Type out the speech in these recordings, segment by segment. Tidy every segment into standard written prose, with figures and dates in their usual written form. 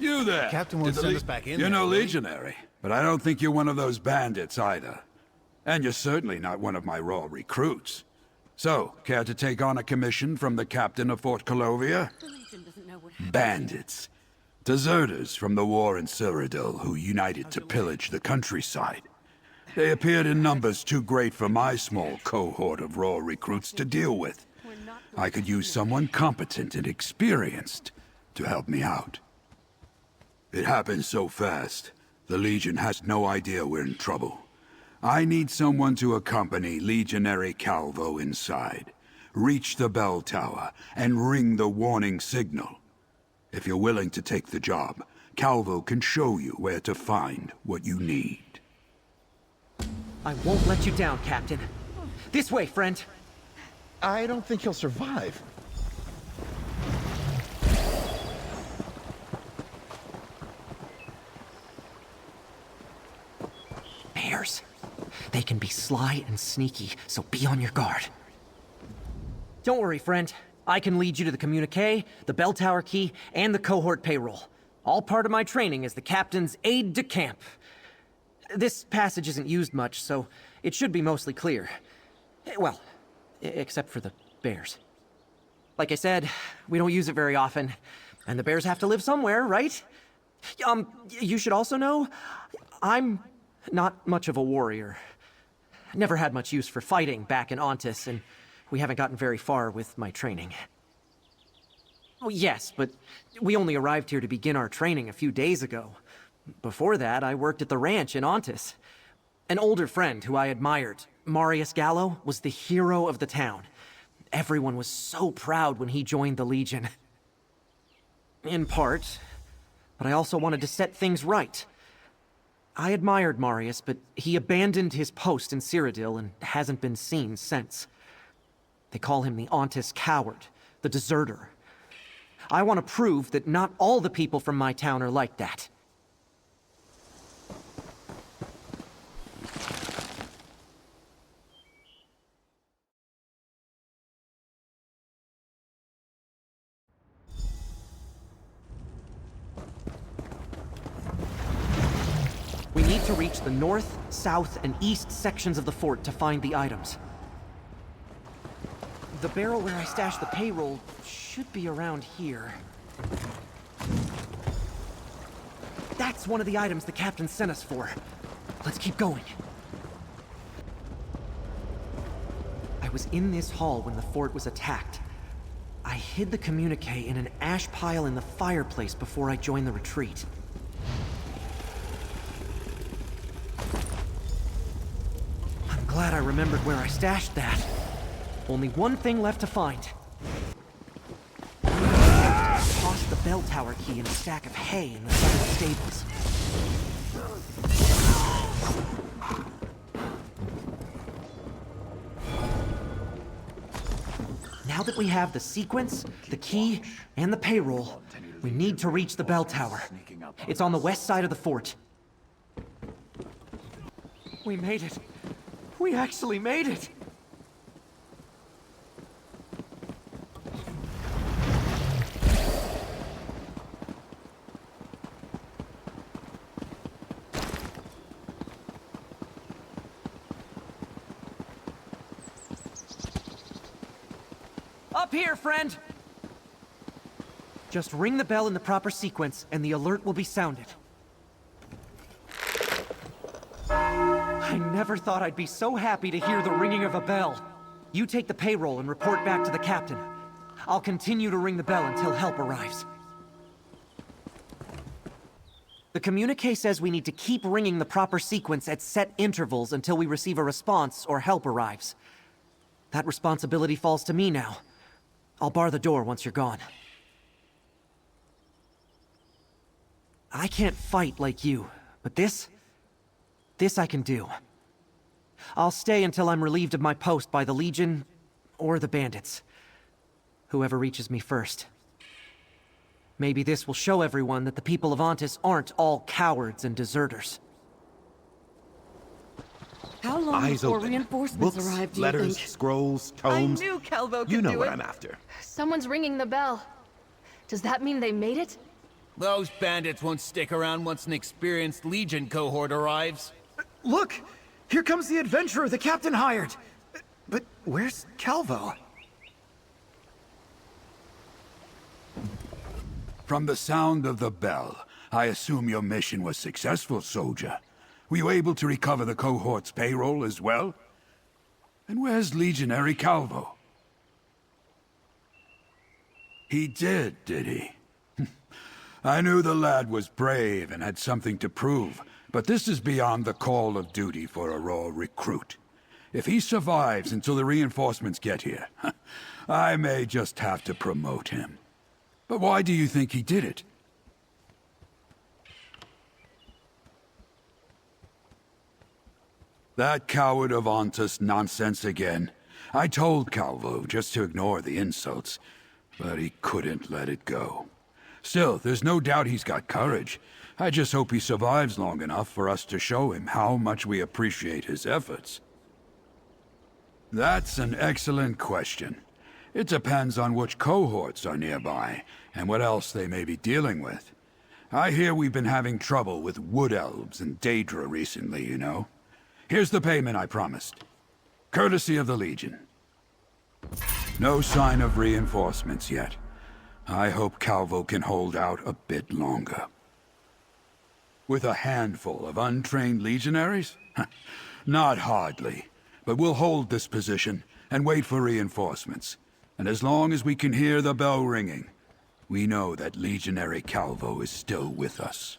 You there! Captain won't send us back in You're there, no will he? legionary, but I don't think you're one of those bandits either. And you're certainly not one of my raw recruits. So, care to take on a commission from the captain of Fort Colovia? Bandits. Deserters from the war in Cyrodiil who united to pillage the countryside. They appeared in numbers too great for my small cohort of raw recruits to deal with. I could use someone competent and experienced to help me out. It happened so fast, the Legion has no idea we're in trouble. I need someone to accompany Legionary Calvo inside, reach the bell tower, and ring the warning signal. If you're willing to take the job, Calvo can show you where to find what you need. I won't let you down, Captain. This way, friend. I don't think he'll survive. Bears. They can be sly and sneaky, so be on your guard. Don't worry, friend. I can lead you to the communique, the bell tower key, and the cohort payroll. All part of my training as the captain's aide-de-camp. This passage isn't used much, so it should be mostly clear. Well, except for the bears. Like I said, we don't use it very often, and the bears have to live somewhere, right? You should also know, I'm not much of a warrior. Never had much use for fighting back in Ontis, and we haven't gotten very far with my training. Oh, yes, but we only arrived here to begin our training a few days ago. Before that, I worked at the ranch in Ontis. An older friend who I admired, Marius Gallo, was the hero of the town. Everyone was so proud when he joined the Legion. In part, but I also wanted to set things right. I admired Marius, but he abandoned his post in Cyrodiil and hasn't been seen since. They call him the Ontis Coward, the deserter. I want to prove that not all the people from my town are like that. We need to reach the north, south, and east sections of the fort to find the items. The barrel where I stashed the payroll should be around here. That's one of the items the captain sent us for. Let's keep going. I was in this hall when the fort was attacked. I hid the communique in an ash pile in the fireplace before I joined the retreat. I'm glad I remembered where I stashed that. Only one thing left to find. Toss the bell tower key in a stack of hay in the southern stables. Now that we have the sequence, the key, and the payroll, we need to reach the bell tower. It's on the west side of the fort. We made it. We actually made it! Up here, friend! Just ring the bell in the proper sequence, and the alert will be sounded. I never thought I'd be so happy to hear the ringing of a bell. You take the payroll and report back to the captain. I'll continue to ring the bell until help arrives. The communique says we need to keep ringing the proper sequence at set intervals until we receive a response or help arrives. That responsibility falls to me now. I'll bar the door once you're gone. I can't fight like you, but this I can do. I'll stay until I'm relieved of my post by the Legion or the bandits. Whoever reaches me first. Maybe this will show everyone that the people of Ontis aren't all cowards and deserters. How long Eyes before open. reinforcements Books, arrive, do you letters, think? scrolls, I tomes. knew Calvo could You know do what it. I'm after. Someone's ringing the bell. Does that mean they made it? Those bandits won't stick around once an experienced Legion cohort arrives. Look! Here comes the adventurer the captain hired! But where's Calvo? From the sound of the bell, I assume your mission was successful, soldier. Were you able to recover the cohort's payroll as well? And where's Legionary Calvo? He did he? I knew the lad was brave and had something to prove, but this is beyond the call of duty for a raw recruit. If he survives until the reinforcements get here, I may just have to promote him. But why do you think he did it? That coward of Ontus nonsense again. I told Calvo just to ignore the insults, but he couldn't let it go. Still, there's no doubt he's got courage. I just hope he survives long enough for us to show him how much we appreciate his efforts. That's an excellent question. It depends on which cohorts are nearby, and what else they may be dealing with. I hear we've been having trouble with wood elves and Daedra recently, you know. Here's the payment I promised. Courtesy of the Legion. No sign of reinforcements yet. I hope Calvo can hold out a bit longer. With a handful of untrained legionaries? Not hardly. But we'll hold this position and wait for reinforcements. And as long as we can hear the bell ringing, we know that Legionary Calvo is still with us.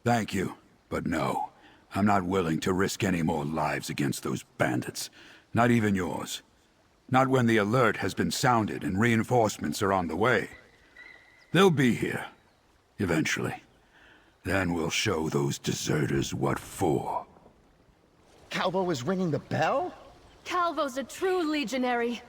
Thank you, but no. I'm not willing to risk any more lives against those bandits. Not even yours. Not when the alert has been sounded and reinforcements are on the way. They'll be here. Eventually. Then we'll show those deserters what for. Calvo is ringing the bell? Calvo's a true legionary.